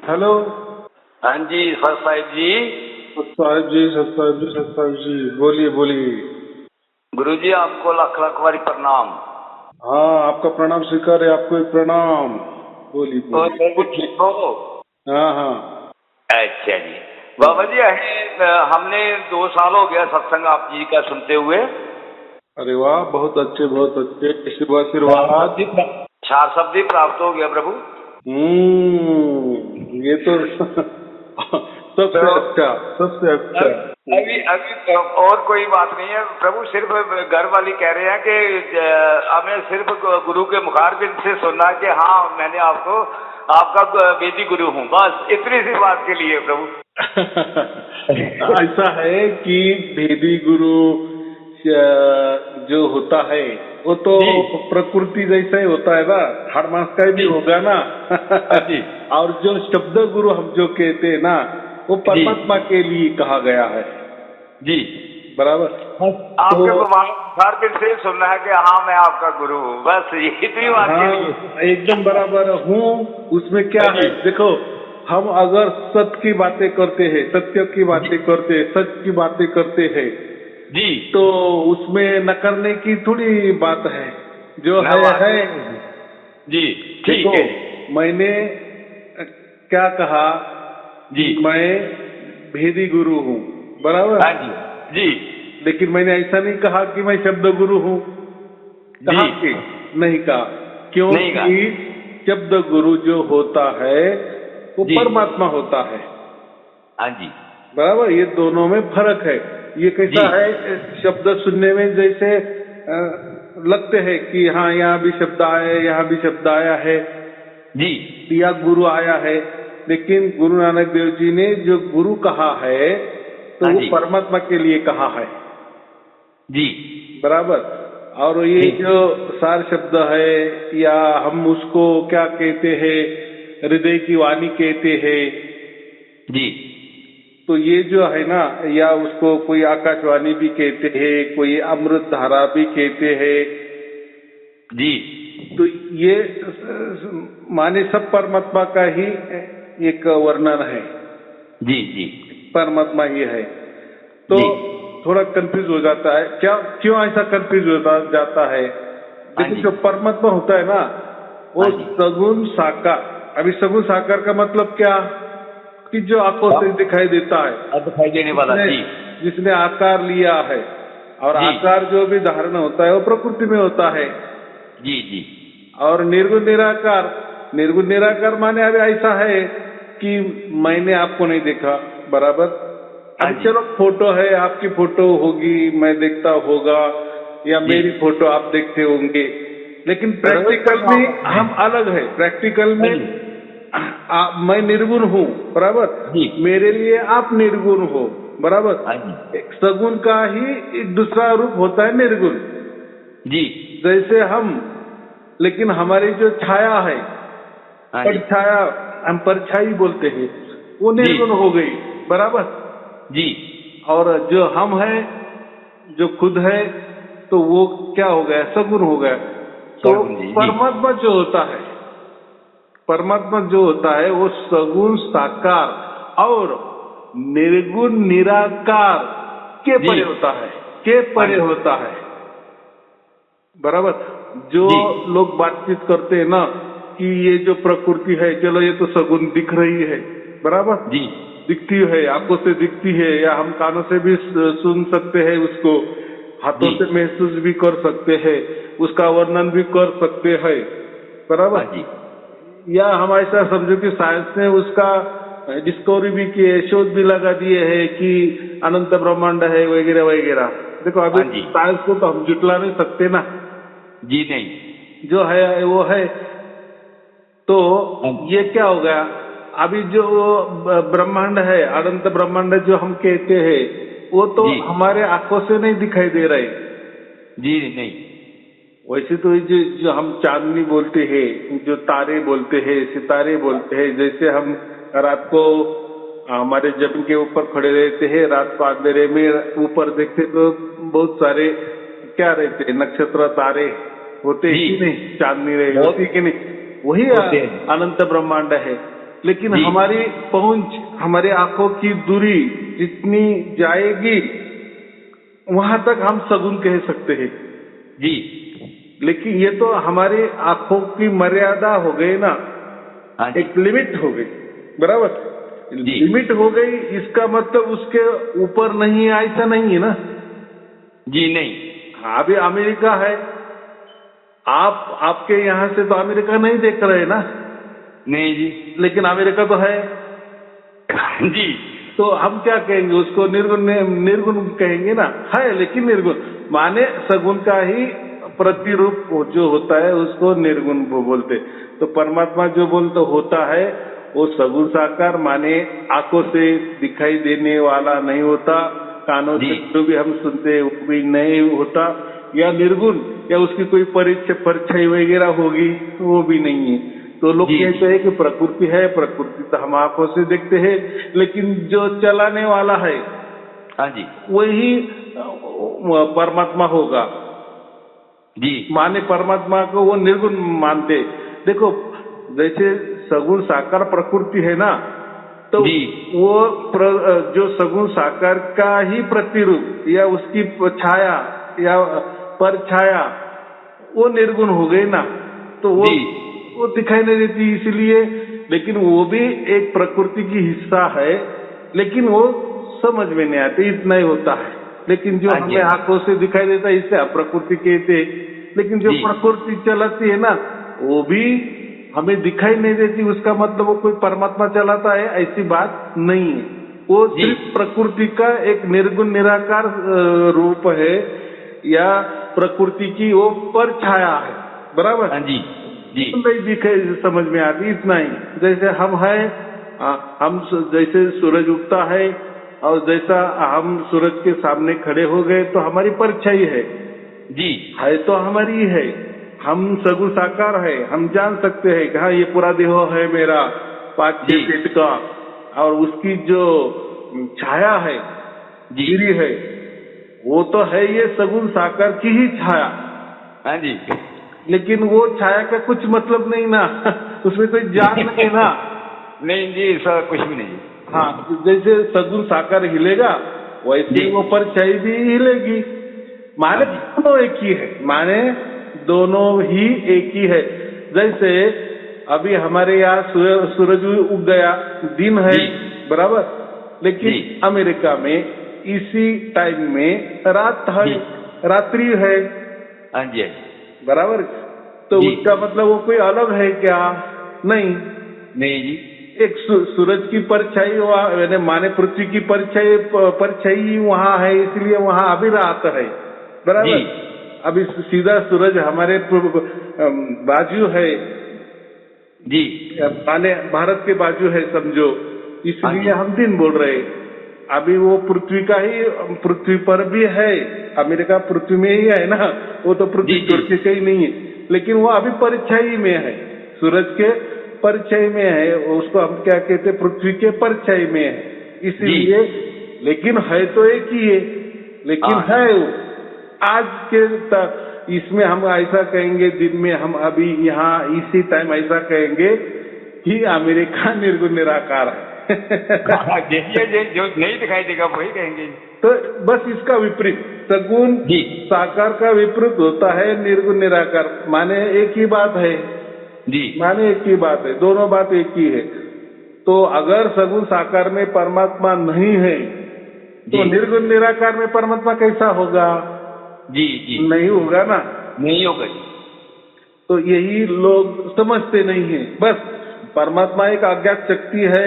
Hello. हाँ जी sir Sahib जी। साहिब जी, साहिब जी, साहिब जी, बोलिए बोलिए। गुरु जी आपको लाख लाख बारी प्रणाम। हाँ, आपका प्रणाम स्वीकार है, आपको भी प्रणाम। बोलिए और बोलिए। प्रभु ठीक हो? हाँ हाँ। अच्छा जी। बाबा जी हमने 2 साल हो गया सत्संग आप जी का सुनते हुए। अरे वाह, बहुत अच्छे बहुत अच्छे, शुभ चार आशीर्वाद। शब्दी चार शब्दी प्राप्त हो गया प्रभु। ये तो सबसे तो अच्छा, सबसे अच्छा। अभी अभी और कोई बात नहीं है प्रभु, सिर्फ घर वाली कह रहे हैं कि हमें सिर्फ गुरु के मुखारबिंद से सुनना कि हाँ मैंने आपको आपका वेदी गुरु हूँ, बस इतनी सी बात के लिए प्रभु। ऐसा है कि भेदी गुरु जो होता है वो तो जी प्रकृति जैसा ही होता है ना, हर मास का भी जी होगा ना। जी और जो शब्द गुरु हम जो कहते हैं ना, वो जी परमात्मा के लिए कहा गया है। जी। बराबर। बस तो आपके मुखारबिंद से सुनना है कि हाँ मैं आपका गुरु हूँ, बस ये इतनी बात के लिए। हाँ, एकदम बराबर हूँ। उसमें क्या हाँ है, जी देखो, हम अगर सत्य की बातें करते हैं, सत्य की जी बातें करते हैं, सच की बातें करते हैं, जी। तो उसमें न करने की थोड़ी बात है। जो मैं बात है। जी देखो, ठीक है जी मैंने क्या कहा जी। कि मैं भेदी गुरु हूँ। बराबर। हाँ जी जी लेकिन मैंने ऐसा नहीं कहा कि मैं शब्द गुरु हूँ। जी। कहा कि नहीं कहा, नहीं कहा। क्योंकि शब्द गुरु जो होता है वो जी परमात्मा होता है। हाँ जी बराबर, ये दोनों में फर्क है। ये जी कैसा है, शब्द सुनने में जैसे लगते हैं कि हाँ यहाँ भी शब्द आया है, यहाँ भी शब्द आया है, जी या गुरु आया है। लेकिन गुरु नानक देव जी ने जो गुरु कहा है तो हाँ वो जी परमात्मा के लिए कहा है। जी बराबर। और ये जी जो सार शब्द है, या हम उसको क्या कहते हैं, हृदय की वाणी कहते हैं, जी तो ये जो है ना, या उसको कोई आकाशवाणी भी कहते हैं, कोई अमृत धारा भी कहते हैं, जी तो ये माने सब परमात्मा का ही एक वर्णन है। जी जी परमात्मा ही है। तो जी। थोड़ा कंफ्यूज हो जाता है, क्या क्यों ऐसा कंफ्यूज हो जाता है। हाँ देखो, जी जो परमात्मा होता है ना, वो हाँ जी। सगुण साकार। अभी सगुण साकार का मतलब क्या, कि जो आंखों से सब दिखाई देता है, अब दिखाई देने वाला। जिसने जी जिसने आकार लिया है। और जी आकार जो भी धारण होता है वो प्रकृति में होता है। जी जी और निर्गुण निराकार, निर्गुण निराकार माने अभी ऐसा है कि मैंने आपको नहीं देखा। बराबर। हाँ अभी जी चलो, फोटो है, आपकी फोटो होगी, मैं देखता होगा, या जी। मेरी फोटो आप देखते होंगे। लेकिन रोज प्रैक्टिकल करना में होगा हम हमें। अलग है। प्रैक्टिकल हाँ में जी मैं निर्गुण हूँ। बराबर। जी मेरे लिए आप निर्गुण हो। बराबर। हाँ जी एक सगुण का ही एक दूसरा रूप होता है निर्गुण। जी जैसे हम, लेकिन हमारी जो छाया है, हाँ जी परछाया, हम परछाई बोलते हैं, वो जी निर्गुण हो गई। बराबर। जी और जो हम है, जो खुद है, तो वो क्या हो गया, सगुण हो गया। तो सरगुण जी जी परमात्मा जो होता है, परमात्मा जो होता है वो सगुण साकार और निर्गुण निराकार के जी। परे होता है, के हाँ परे जी होता है। बराबर। जो जी लोग बातचीत करते हैं ना, कि ये जो प्रकृति है, चलो ये तो सगुण दिख रही है। बराबर। जी दिखती है, आंखों से दिखती है, या हम कानों से भी सुन सकते हैं उसको, हाथों जी से महसूस भी कर सकते हैं, उसका वर्णन भी कर सकते हैं। हाँ बराबर। जी या हम ऐसा समझो कि साइंस ने उसका डिस्कवरी भी की है, शोध भी लगा दिए है कि अनंत ब्रह्मांड है, वगैरह वगैरह। देखो, अभी हाँ जी साइंस को तो हम जुटला नहीं सकते ना। जी नहीं। जो है वो है। तो हाँ जी ये क्या हो गया, अभी जो ब्रह्मांड है, अनंत ब्रह्मांड जो हम कहते हैं, वो तो जी हमारे आंखों से नहीं दिखाई दे रहे। जी नहीं। वैसे तो ये जो हम चांदनी बोलते हैं, जो तारे बोलते हैं, सितारे बोलते हैं, जैसे हम रात को हमारे जमीन के ऊपर खड़े रहते हैं, रात को अंधेरे में ऊपर देखते तो बहुत सारे क्या रहते हैं, नक्षत्र तारे होते जी कि नहीं, चांदनी रही बहुत होती कि नहीं। वही होते हैं। अनंत ब्रह्मांड है। लेकिन जी। हमारी पहुंच, हमारे आंखों की दूरी जितनी जाएगी वहां तक हम सगुन कह सकते हैं। जी। लेकिन ये तो हमारी आंखों की मर्यादा हो गई ना, हाँ जी। एक लिमिट हो गई, बराबर। जी। लिमिट हो गई, इसका मतलब उसके ऊपर नहीं है ऐसा नहीं है ना। जी नहीं। हाँ, अभी अमेरिका है, आप आपके यहाँ से तो अमेरिका नहीं देख रहे ना, नहीं जी। लेकिन अमेरिका तो है। जी। तो हम क्या कहेंगे उसको? निर्गुण, निर्गुण कहेंगे ना, है लेकिन निर्गुण, माने सगुण का ही प्रतिरूप जो होता है उसको निर्गुण बोलते। तो परमात्मा जो बोलते होता है वो सगुण साकार, माने आंखों से दिखाई देने वाला नहीं होता, कानों जी। से जो भी हम सुनते हैं वो भी नहीं होता, या निर्गुण, या उसकी कोई परिचय परछाई वगैरह होगी वो भी नहीं है। तो लोग जी। कहते हैं कि प्रकृति है, प्रकृति तो हम आंखों से देखते हैं, लेकिन जो चलाने वाला है हाँ जी। वही परमात्मा होगा। जी। माने परमात्मा को वो निर्गुण मानते। देखो, जैसे सगुण साकार प्रकृति है ना, तो जी। वो जो सगुण साकार का ही प्रतिरूप या उसकी छाया या परछाया वो निर्गुण हो गई ना, तो जी। वो दिखाई नहीं देती इसलिए। लेकिन वो भी एक प्रकृति की हिस्सा है, लेकिन वो समझ में नहीं आती, इतना ही होता है। लेकिन जो हाँ जी। हमें आंखों से दिखाई देता है इसे प्रकृति कहते हैं। लेकिन जो जी। प्रकृति चलाती है ना, वो भी हमें दिखाई नहीं देती, उसका मतलब वो कोई परमात्मा चलाता है ऐसी बात नहीं है। वो जी। सिर्फ प्रकृति का एक निर्गुण निराकार रूप है, या प्रकृति की वो परछाया है, बराबर। हाँ जी। जी। नहीं दिखे, समझ में आती, इतना ही। जैसे हम हैं, हम जैसे सूरज उगता है और जैसा हम सूरज के सामने खड़े हो गए तो हमारी परछाई जी। है तो हमारी है। हम सगुण साकार है, हम जान सकते हैं कि हाँ ये पूरा देह है मेरा 5-6 जी। फीट का, और उसकी जो छाया है, जी। गिरी है, वो तो है ये सगुण साकार की ही छाया। हाँ जी। लेकिन वो छाया का कुछ मतलब नहीं ना उसमें कोई जान नहीं ना। नहीं जी, सर कुछ भी नहीं। हाँ, जैसे सगुण साकार हिलेगा वैसे जी। ही वो परछाई भी हिलेगी। माने हाँ जी। दोनों एक ही है, माने दोनों ही एक ही है। जैसे अभी हमारे यहाँ सूरज उग गया, दिन है, जी। बराबर। लेकिन जी। अमेरिका में इसी टाइम में रात है, जी। रात्रि है, हाँ जी। हाँ जी। बराबर। तो जी। उसका मतलब वो कोई अलग है क्या? नहीं। नहीं जी। एक सूरज की परछाई वहाँ, माने पृथ्वी की परछाई परछाई वहाँ है, इसलिए वहाँ अभी रात है, जी। बराबर। अभी सीधा सूरज हमारे बाजू है, जी। माने भारत के बाजू है समझो, हाँ इसलिए जी। हम दिन बोल रहे। अभी वो पृथ्वी का ही, पृथ्वी पर भी है, अमेरिका पृथ्वी में ही है ना, वो तो पृथ्वी जी। जी। छोड़ के कहीं नहीं है। लेकिन वो अभी परछाई में है, सूरज के परछाई में है, उसको हम क्या कहते हैं, पृथ्वी के परछाई में है, जी। इसीलिए। लेकिन है तो एक ही है, लेकिन हाँ। है वो आज के इसमें हम ऐसा कहेंगे, दिन में हम अभी यहाँ इसी टाइम ऐसा कहेंगे कि अमेरिका निर्गुण निराकार है देखिए, जो नहीं दिखाई देगा वही कहेंगे। तो बस इसका विपरीत, सगुण जी। साकार का विपरीत होता है निर्गुण निराकार, माने एक ही बात है, जी। माने एक ही बात है, दोनों बात एक ही है। तो अगर सगुण साकार में परमात्मा नहीं है तो जी। निर्गुण निराकार में परमात्मा कैसा होगा? जी। जी। नहीं होगा ना। नहीं होगा जी। तो यही लोग समझते नहीं है। बस परमात्मा एक अज्ञात शक्ति है,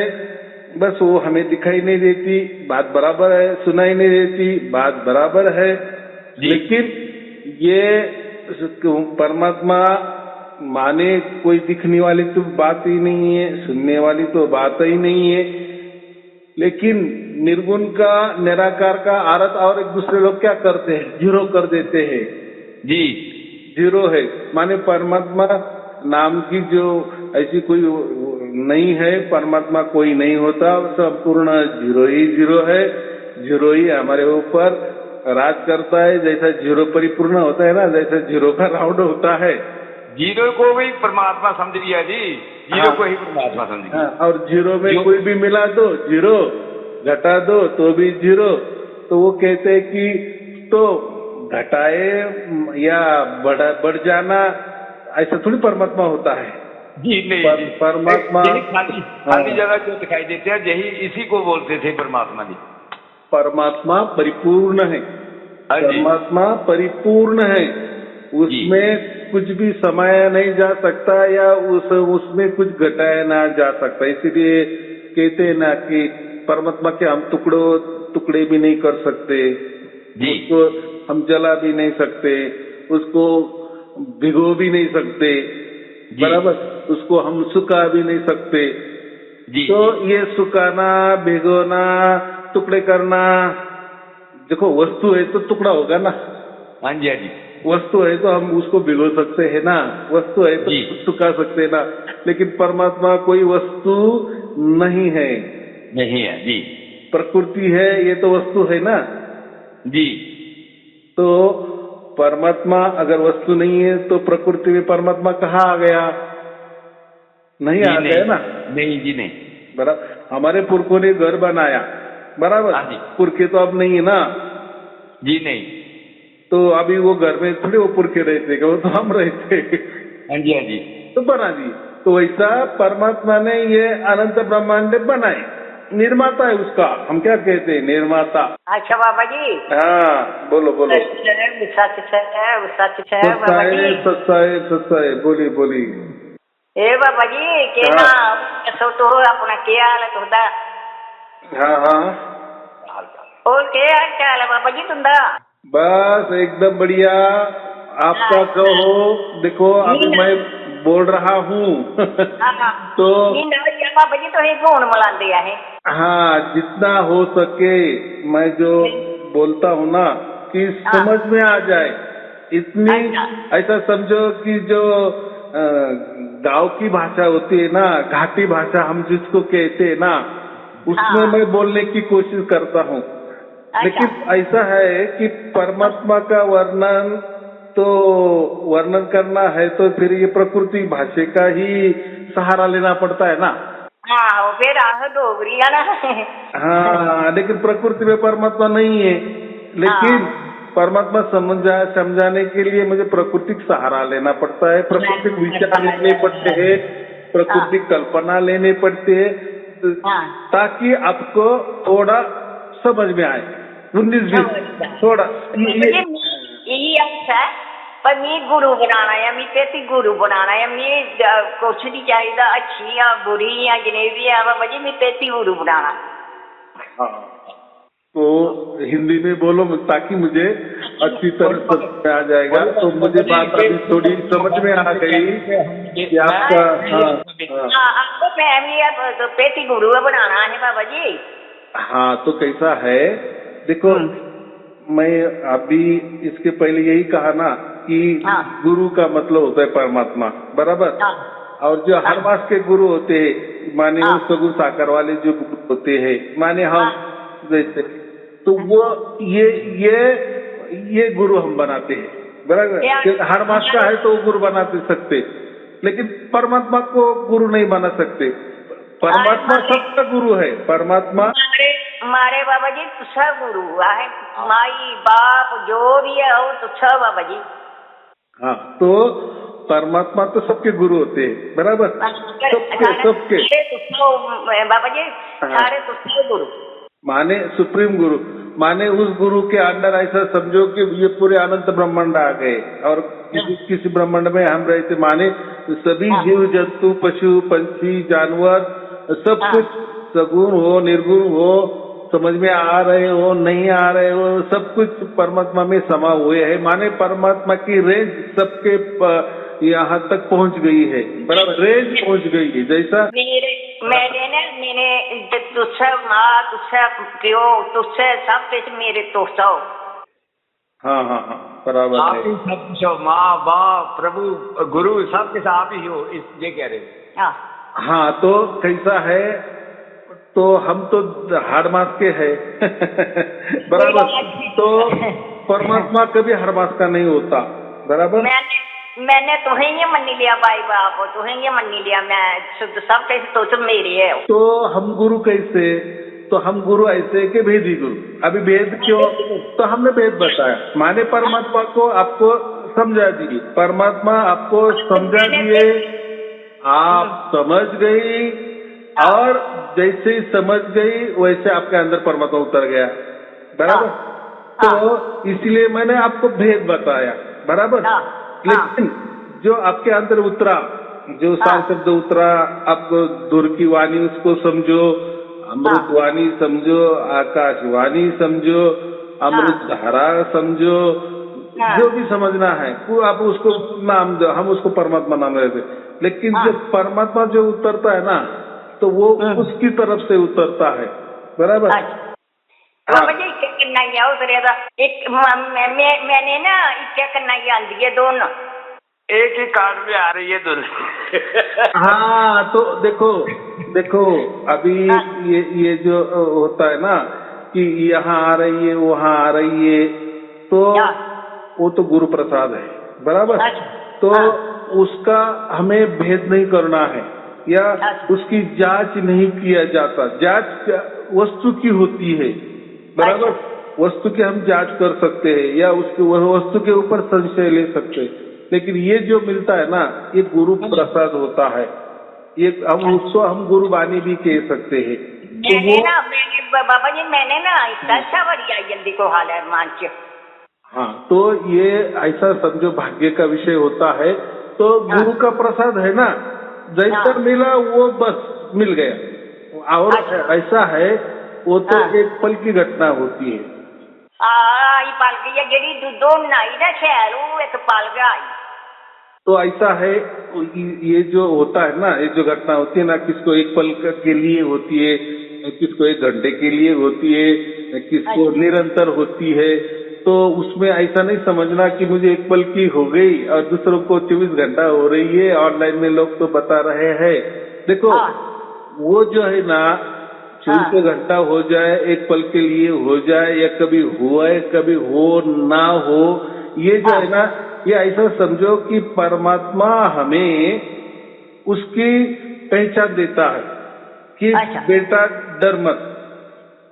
बस वो हमें दिखाई नहीं देती, बात बराबर है, सुनाई नहीं देती, बात बराबर है। जी। लेकिन ये परमात्मा माने कोई दिखने वाली तो बात ही नहीं है, सुनने वाली तो बात ही नहीं है। लेकिन निर्गुण का निराकार का अर्थ और एक दूसरे लोग क्या करते हैं, जीरो कर देते हैं। जी। जीरो है, माने परमात्मा नाम की जो ऐसी कोई नहीं है, परमात्मा कोई नहीं होता, संपूर्ण जीरो ही जीरो है। जीरो ही हमारे ऊपर राज करता है, जैसा जीरो परिपूर्ण होता है ना, जैसा जीरो का राउंड होता है, जीरो को भी परमात्मा समझ लिया जी, जीरो हाँ। को ही परमात्मा समझ लिया। हाँ, और जीरो में जो- कोई भी मिला दो जीरो, घटा दो तो भी जीरो। तो वो कहते हैं कि तो घटाए या बढ़ जाना, ऐसा थोड़ी परमात्मा होता है। जी नहीं जी, परमात्मा यही खाली हाँ, जगह जो दिखाई देते हैं यही इसी को बोलते थे परमात्मा जी। परमात्मा परिपूर्ण है। हाँ जी परमात्मा परिपूर्ण है, उसमें कुछ भी समाया नहीं जा सकता या उसमें कुछ घटाया ना जा सकता। इसीलिए कहते हैं ना कि परमात्मा के हम टुकड़े भी नहीं कर सकते, जी उसको हम जला भी नहीं सकते, उसको भिगो भी नहीं सकते, जी बराबर, उसको हम सुखा भी नहीं सकते। जी तो ये सुखाना, भिगोना, टुकड़े करना, देखो वस्तु है तो टुकड़ा होगा ना, हाँ जी हाँ जी वस्तु है तो हम उसको भिगो सकते हैं ना, वस्तु है तो जी। सुखा सकते हैं ना। लेकिन परमात्मा कोई वस्तु नहीं है, नहीं है जी प्रकृति है, ये तो वस्तु है ना। जी तो परमात्मा अगर वस्तु नहीं है तो प्रकृति में परमात्मा कहाँ आ गया? नहीं जी आ नहीं गया ना। नहीं जी नहीं। बराबर, हमारे पुरखों ने घर बनाया, बराबर, हाँ जी पुरखे तो अब नहीं है ना। जी नहीं। तो अभी वो घर में थोड़ी वो पुरखे रहते, वो तो हम रहते हाँ जी हाँ जी तो बना दी। तो वैसा परमात्मा ने ये अनंत ब्रह्मांड बनाए, निर्माता है उसका, हम क्या कहते हैं, निर्माता। अच्छा बाबा जी, हाँ बोलो बोलो। सच है सत्ता बाबा है, जी। सत्ता है, सत्ता है, बोली बोली। ए बाबा जी के ना सो तो अपना क्या हाल है तुंदा? हाँ हाँ, और क्या हाल चाल है बाबा जी तुंदा? बस एकदम बढ़िया। आपका कहो, देखो अभी मैं बोल रहा हूँ तो बाबा जी तो कौन मिलाते है? हाँ, जितना हो सके मैं जो बोलता हूँ ना कि समझ में आ जाए, इतनी ऐसा समझो कि जो गांव की भाषा होती है ना, घाटी भाषा हम जिसको कहते हैं ना, उसमें मैं बोलने की कोशिश करता हूँ। लेकिन ऐसा है कि परमात्मा का वर्णन करना है तो फिर ये प्रकृति भाषा का ही सहारा लेना पड़ता है ना। हाँ फिर डोगरी है ना। हाँ, लेकिन प्रकृति में परमात्मा नहीं है। लेकिन परमात्मा समझाने के लिए मुझे प्राकृतिक सहारा लेना पड़ता है, प्राकृतिक विचार लेने पड़ते हैं, प्राकृतिक कल्पना लेने पड़ते हैं, ताकि आपको थोड़ा समझ में आए। 19-20 थोड़ा यही अच्छा है। पर मी गुरु बनाना है, मी तेती गुरु बनाना है, मी कुछ नहीं चाहिए अच्छी या बुरी या जनेबी है बाबा जी, मी तेती गुरु बनाना। हाँ, तो हिंदी में बोलो ताकि मुझे अच्छी तरह समझ में आ जाएगा। तो मुझे बात अभी थोड़ी समझ में आ गई कि आपका आपको फैमिली तो पेटी गुरु बनाना है बाबा जी। हाँ, तो कैसा है देखो, मैं अभी इसके पहले यही कहा ना कि गुरु का मतलब होता है परमात्मा, बराबर। और जो हर मास के गुरु होते हैं, माने वो सगुन साकार वाले जो गुरु होते हैं, माने हम जैसे, तो वो ये गुरु हम बनाते हैं, बराबर। हर मास का है तो वो गुरु बना सकते, लेकिन परमात्मा को गुरु नहीं बना सकते। परमात्मा सबका गुरु है, परमात्मा मारे बाबा जी तो सब गुरु है, माई बाप जो भी है वो तो सब बाबा जी। हाँ, तो परमात्मा तो सबके गुरु होते हैं, बराबर, सबके बाबा जी सारे तो सब गुरु माने सुप्रीम गुरु, माने उस गुरु के अंदर ऐसा समझो कि ये पूरे अनंत ब्रह्मांड आ गए और किसी ब्रह्मांड में हम रहते, माने सभी जीव जंतु पशु पंछी जानवर सब कुछ सगुण हो निर्गुण हो, समझ में आ रहे हो नहीं आ रहे हो, सब कुछ परमात्मा में समा हुए हैं। माने परमात्मा की रेंज सबके यहाँ तक पहुँच गई है, बराबर, रेंज पहुँच गई है। जैसा मैंने तुझसे माँ तुझसे प्यो तुझसे सब कुछ मेरे तो सौ। हाँ हाँ हाँ, बराबर आप ही सब कुछ हो, माँ बाप प्रभु गुरु सब के आप ही हो, इस ये कह रहे। हाँ, तो कैसा है, तो हम तो हर मास के हैं बराबर, तो परमात्मा कभी हर मास का नहीं होता, बराबर। मैंने तुम्हें ये मनी लिया भाई बाप, तुम्हें ये मनी लिया, मैं सब कैसे तो तुम मेरे है। तो हम गुरु कैसे? तो हम गुरु ऐसे के भेदी गुरु। अभी भेद क्यों? तो हमने भेद बताया, माने परमात्मा को आपको समझा दिए, परमात्मा आपको समझा दिए, आप समझ गई, और जैसे ही समझ गई वैसे आपके अंदर परमात्मा उतर गया, बराबर। तो इसलिए मैंने आपको भेद बताया, बराबर। लेकिन जो आपके अंदर उतरा, जो शब्द उतरा, आपको दूर की वाणी उसको समझो, अमृत वाणी समझो, आकाशवाणी समझो, अमृत धारा समझो, जो भी समझना है वो आप उसको नाम दो, हम उसको परमात्मा नाम देते। लेकिन जो परमात्मा जो उतरता है ना, तो वो उसकी तरफ से उतरता है, बराबर। बाबा जी क्या करना है उतरेगा? एक मैंने ना क्या करना है आंधी है दोनों एक ही कार्ड में आ रही है दुल्हन। हाँ, तो देखो अभी ये जो होता है ना कि यहाँ आ रही है वहाँ आ रही है, तो वो तो गुरु प्रसाद है, बराबर। तो उसका हमें भेद नहीं करना है, या उसकी जांच नहीं किया जाता। जांच वस्तु की होती है, बराबर। वस्तु की हम जांच कर सकते हैं, या उसके वस्तु के ऊपर संशय ले सकते हैं, लेकिन ये जो मिलता है ना, ये गुरु प्रसाद होता है। ये हम उसको हम गुरु वाणी भी कह सकते हैं। मैंने बाबा जी मैंने ना अच्छा बढ़िया जल्दी को हाल है मांच। हाँ, तो ये ऐसा समझो भाग्य का विषय होता है। तो गुरु का प्रसाद है ना, जैसा मिला वो बस मिल गया। और ऐसा है वो तो एक पल की घटना होती है। पल गई जेडी दो नाई ना शहर वो एक पल गया। तो ऐसा है, ये जो होता है ना, ये जो घटना होती है ना, किसको एक पल के लिए होती है, किसको एक घंटे के लिए होती है, किसको निरंतर होती है। तो उसमें ऐसा नहीं समझना कि मुझे एक पल की हो गई और दूसरों को 24 घंटा हो रही है। ऑनलाइन में लोग तो बता रहे हैं, देखो वो जो है ना 24 घंटा हो जाए, एक पल के लिए हो जाए, या कभी हुआ है कभी हो ना हो, ये जो है ना, ये ऐसा समझो कि परमात्मा हमें उसकी पहचान देता है कि बेटा डर मत,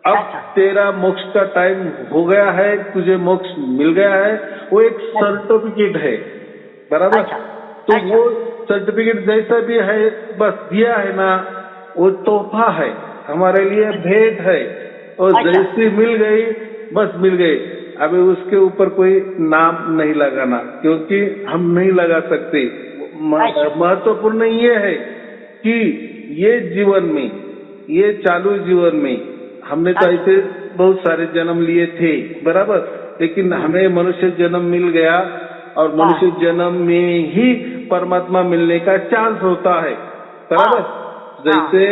अब तेरा मोक्ष का टाइम हो गया है, तुझे मोक्ष मिल गया है। वो एक सर्टिफिकेट है, बराबर। तो वो सर्टिफिकेट जैसा भी है, बस दिया है ना, वो तोहफा है हमारे लिए, भेंट है। और जैसी मिल गई बस मिल गई। अभी उसके ऊपर कोई नाम नहीं लगाना, क्योंकि हम नहीं लगा सकते। महत्वपूर्ण ये है कि ये जीवन में, ये चालू जीवन में हमने तो ऐसे बहुत सारे जन्म लिए थे, बराबर। लेकिन हमें मनुष्य जन्म मिल गया, और मनुष्य जन्म में ही परमात्मा मिलने का चांस होता है, बराबर। जैसे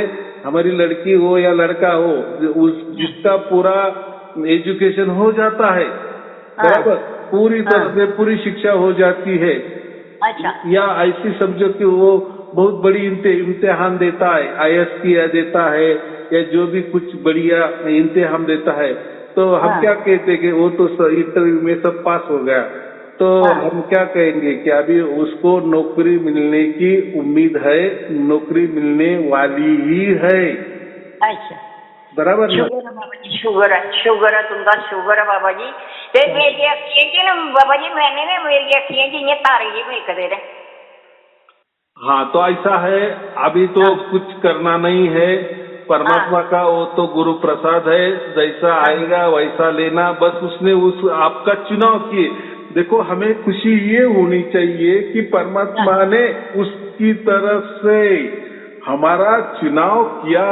हमारी लड़की हो या लड़का हो, जिसका पूरा एजुकेशन हो जाता है, बराबर, पूरी तरह से पूरी शिक्षा हो जाती है, या ऐसी समझो कि वो बहुत बड़ी इम्तिहान देता है, IAS देता है, या जो भी कुछ बढ़िया इम्तिहान देता है, तो हम क्या कहते हैं कि वो तो इंटरव्यू में सब पास हो गया। तो हम क्या कहेंगे कि अभी उसको नौकरी मिलने की उम्मीद है, नौकरी मिलने वाली ही है। अच्छा, बराबर ना? शुगर है तुमका, शुगर है बाबा जी। मेरी अखियाँ ना बाबा जी, मैंने ना मेरी अखियाँ जी ये तारे जी देख दे रहे। हाँ, तो ऐसा है, अभी तो कुछ करना नहीं है। परमात्मा का वो तो गुरु प्रसाद है, जैसा आएगा वैसा लेना, बस उसने आपका चुनाव किए। देखो, हमें खुशी ये होनी चाहिए कि परमात्मा ने उसकी तरफ से हमारा चुनाव किया,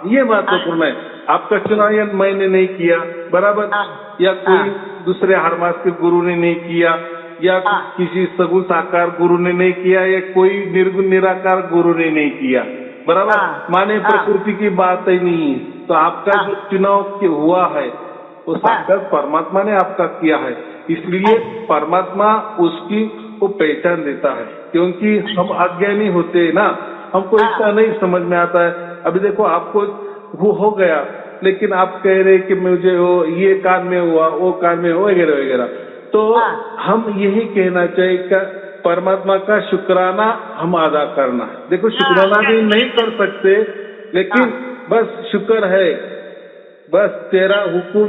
ये महत्वपूर्ण है। आपका चुनाव मैंने नहीं किया, बराबर, या कोई दूसरे हरमास के गुरु ने नहीं किया, या किसी सगुण साकार गुरु ने नहीं किया, या कोई निर्गुण निराकार गुरु ने नहीं किया, बराबर। माने प्रकृति की बात ही नहीं। तो आपका जो चुनाव हुआ है वो साक्षात परमात्मा ने आपका किया है, इसलिए परमात्मा उसकी वो पहचान देता है। क्योंकि हम अज्ञानी होते हैं ना, हमको इतना नहीं समझ में आता है। अभी देखो, आपको वो हो गया, लेकिन आप कह रहे कि मुझे वो ये कान में हुआ, वो कान में हुआ, वगैरह वगैरह। तो हम यही कहना चाहिए परमात्मा का शुक्राना हम अदा करना। देखो शुक्राना भी नहीं कर सकते, लेकिन बस शुक्र है, बस तेरा हुक्म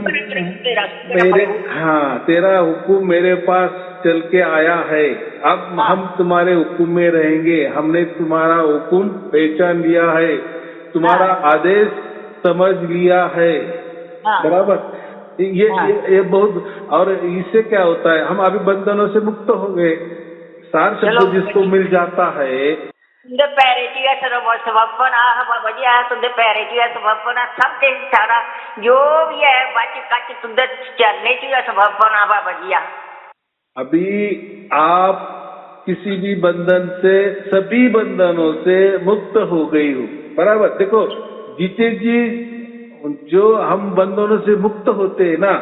मेरे, हाँ तेरा हुक्म मेरे पास चल के आया है, अब हम तुम्हारे हुक्म में रहेंगे, हमने तुम्हारा हुक्म पहचान लिया है, तुम्हारा आदेश समझ लिया है, बराबर। ये बहुत, और इससे क्या होता है, हम अभी बंधनों से मुक्त हो गए। सार शब्द जिसको मिल जाता है, तुंदे पैरेटी है समर्पण आ बाबा जी, आ तुंदे पैरेटी है समर्पण आ, सब ते सारा जो भी है बच कच तुंदे चरने च समर्पण आ बाबा जी। अभी आप किसी भी बंधन से, सभी बंधनों से मुक्त हो गई हो, बराबर। देखो जीते जी, जो हम बंधनों से मुक्त होते हैं ना,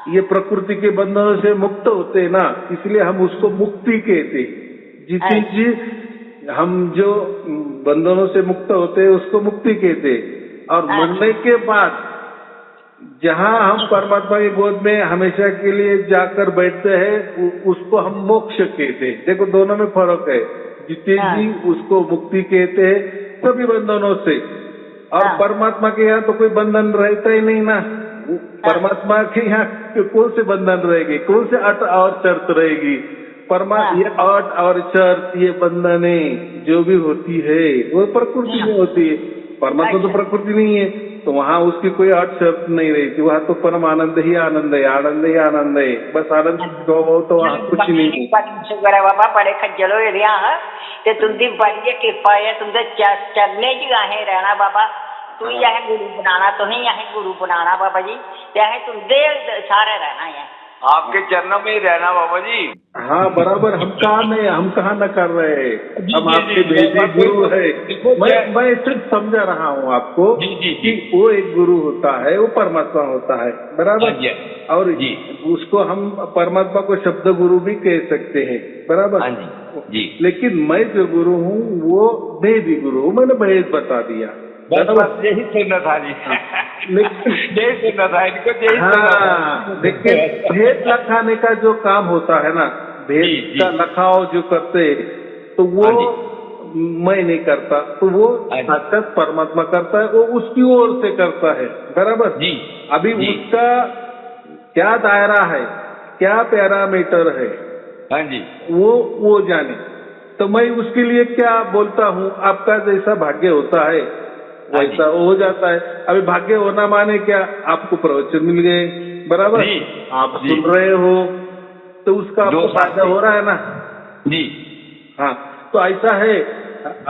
ये प्रकृति के बंधनों से मुक्त होते हैं ना, इसलिए हम उसको मुक्ति कहते हैं। जीते जी हम जो बंधनों से मुक्त होते हैं उसको मुक्ति कहते हैं, और मरने के बाद जहाँ हम परमात्मा की गोद में हमेशा के लिए जाकर बैठते हैं उसको हम मोक्ष कहते हैं। देखो दोनों में फर्क है। जीते जी उसको मुक्ति कहते हैं सभी बंधनों से, और परमात्मा के यहाँ तो कोई बंधन रहता ही नहीं ना। परमात्मा के यहाँ कौन से बंधन रहेगी, कौन से अट और शर्त रहेगी। ये अट और शर्त, ये बंधने जो भी होती है वो प्रकृति में होती है। परमात्मा तो प्रकृति नहीं है, तो वहाँ उसकी कोई अट शर्त नहीं रहती। वहाँ तो परम आनंद ही आनंद है, आनंद ही आनंद है, बस आनंद तो वहाँ कुछ नहीं है। शुक्र है बाबा, बड़े खज्जल हो रहा है ते तुंदी बड़ी कृपा है, तुंदे चरने च असें रहना बाबा। तू ही असें गुरु बनाना, तुही असें गुरु बनाना बाबा जी, ते असें तुंदे सारे रहना है, आपके चरणों में ही रहना बाबा जी। हाँ बराबर, हम कहाँ न कर रहे हैं, हम आपके भेजे गुरु है। मैं सिर्फ समझा रहा हूँ आपको कि वो एक गुरु होता है, वो परमात्मा होता है, बराबर। और उसको हम परमात्मा को शब्द गुरु भी कह सकते हैं, बराबर। लेकिन मैं जो गुरु हूँ वो भेदी गुरु हूँ, मैंने भेद बता दिया। बस यही सुनना था जी, यही सुनना था इनको, यही सुनना था। लेकिन भेद लखाने का जो काम होता है ना, भेद का लखाव जो करते, तो वो मैं नहीं करता, तो वो साक्षात परमात्मा करता है, वो उसकी ओर से करता है, बराबर। अभी उसका क्या दायरा है, क्या पैरामीटर है, वो जाने, तो मैं उसके लिए क्या बोलता हूँ। आपका जैसा भाग्य होता है वैसा हो जाता है। अभी भाग्य होना माने क्या, आपको प्रवचन मिल गए, बराबर, आप सुन रहे हो, तो उसका आपको फायदा हो रहा है ना जी। हाँ, तो ऐसा है।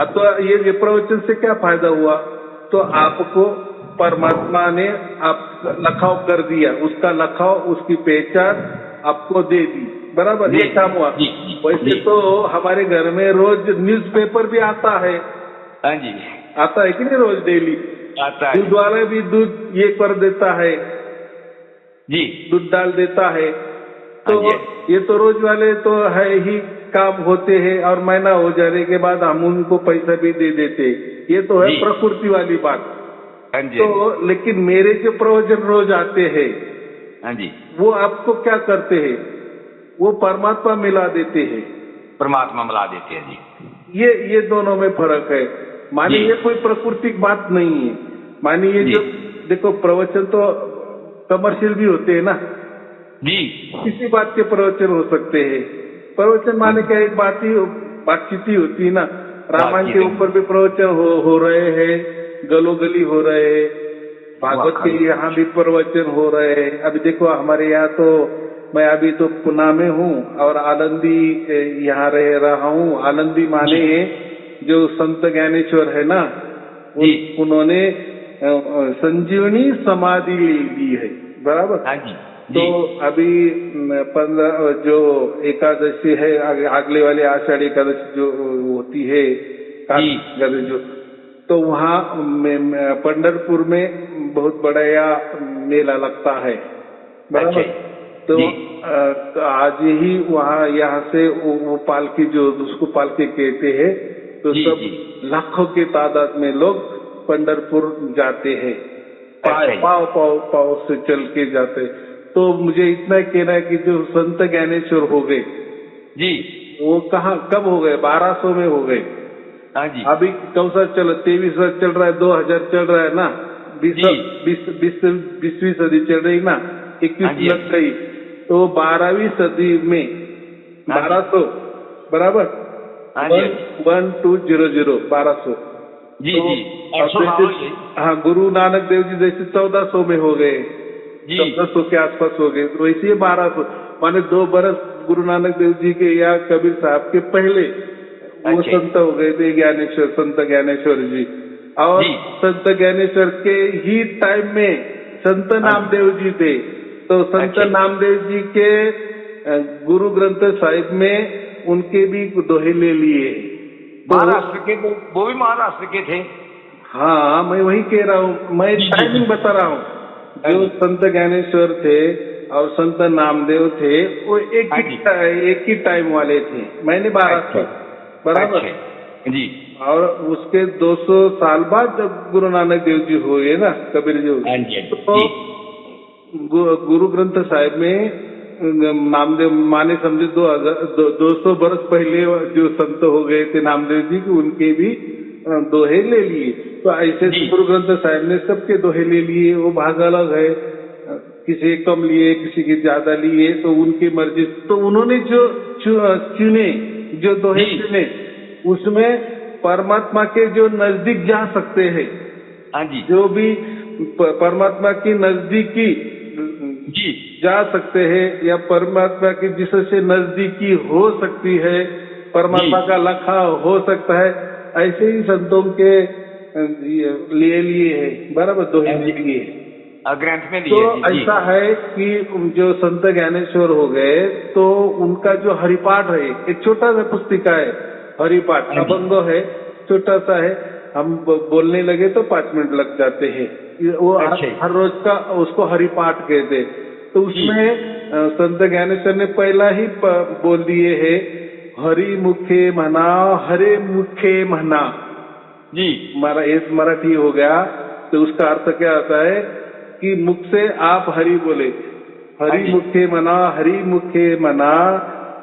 तो ये प्रवचन से क्या फायदा हुआ, तो आपको परमात्मा ने आप लखाव कर दिया, उसका लखाव, उसकी पहचान आपको दे दी, बराबर, ये काम हुआ। वैसे तो हमारे घर में रोज न्यूज़पेपर भी आता है, आता है कि नहीं, रोज डेली आता है। दूध वाला भी दूध ये कर देता है जी, दूध डाल देता है, तो ये तो रोज वाले तो है ही काम होते हैं, और महीना हो जाने के बाद हम उनको पैसा भी दे देते, ये तो है प्रकृति वाली बात। तो लेकिन मेरे जो प्रवचन रोज आते हैं वो आपको क्या करते हैं, वो परमात्मा मिला देते हैं, परमात्मा मिला देते हैं जी। ये दोनों में फर्क है। मानिए ये कोई प्राकृतिक बात नहीं है। मानिए जो देखो प्रवचन तो कमर्शियल भी होते हैं ना जी, किसी बात के प्रवचन हो सकते हैं। प्रवचन माने क्या, एक बातचीत ही होती है ना। रामायण के ऊपर भी प्रवचन हो रहे हैं, गलोगली हो रहे हैं, भागवत के यहाँ भी प्रवचन हो रहे हैं। अभी देखो हमारे यहाँ तो मैं अभी तो पुणे में हूँ और आनंदी यहाँ रह रहा हूँ। आनंदी माने जो संत ज्ञानेश्वर है ना, उन्होंने संजीवनी समाधि ले ली है, बराबर। तो अभी 15 जो एकादशी है, अगले वाले आषाढ़ एकादशी जो होती है, जो तो वहाँ पंढरपुर में बहुत बड़ा मेला लगता है, बराबर। तो आज ही वहाँ यहाँ से वो पालकी, जो उसको पालकी कहते हैं, तो सब लाखों की तादाद में लोग पंढरपुर जाते हैं, पाव से चल के जाते। तो मुझे इतना कहना है कि जो संत ज्ञानेश्वर हो गए जी, वो कहाँ कब हो गए? 1200 में हो गए। हाँ जी। अभी कौन सा चल 23 चल रहा है, 2000 चल रहा है ना, 20वीं सदी चल रही ना, 21 लग गई, तो 12वीं सदी में 1200 बराबर 1200 1200 जी तो जी 800 हाँ, गुरु नानक देव जी जैसे 1400 में हो गए, 1400 के आसपास हो गए, तो वैसे 1200 माने 2 बरस गुरु नानक देव जी के या कबीर साहब के पहले वो संत हो गए थे ज्ञानेश्वर, संत ज्ञानेश्वर जी। और संत ज्ञानेश्वर के ही टाइम में संत नामदेव जी थे, तो संत नामदेव जी के गुरु ग्रंथ साहिब में उनके भी दोहे ले लिए। महाराष्ट्र के, वो भी महाराष्ट्र के थे। हाँ, मैं वही कह रहा हूँ, मैं टाइमिंग बता रहा हूँ। जो संत ज्ञानेश्वर थे और संत नामदेव थे, वो एक ही टाइम वाले थे। मैंने 1200 बराबर जी। और उसके 200 साल बाद जब गुरु नानक देव जी हुए ना, कबीर जी, तो गुरु ग्रंथ साहिब में नामदेव माने समझे 200 बरस पहले जो संत हो गए थे नामदेव जी की, उनके भी दोहे ले लिए। तो ऐसे गुरु ग्रंथ साहिब ने सबके दोहे ले लिए। वो भाग अलग है, किसी कम लिए, किसी के ज्यादा लिए, तो उनकी मर्जी। तो उन्होंने जो चुने, जो दोहे चुने, उसमें परमात्मा के जो नजदीक जा सकते हैं, जो भी परमात्मा की नजदीकी जा सकते हैं या परमात्मा की जिससे नजदीकी हो सकती है, परमात्मा का लखा हो सकता है, ऐसे ही संतों के लिए है बराबर, दोहे लिए ग्रंथ में तो ऐसा है कि जो संत ज्ञानेश्वर हो गए, तो उनका जो हरिपाठ है, एक छोटा सा पुस्तिका है हरिपाठ, अभंग है, छोटा सा है, हम बोलने लगे तो 5 मिनट लग जाते हैं। वो हर रोज का उसको हरिपाठ कहते। तो उसमें संत ज्ञानेश्वर ने पहला ही बोल दिए है, हरि मुखे मना हरे मुखे मना जी। मराठी हो गया, तो उसका अर्थ क्या आता है कि मुख से आप हरि बोले, हरि मुखे मना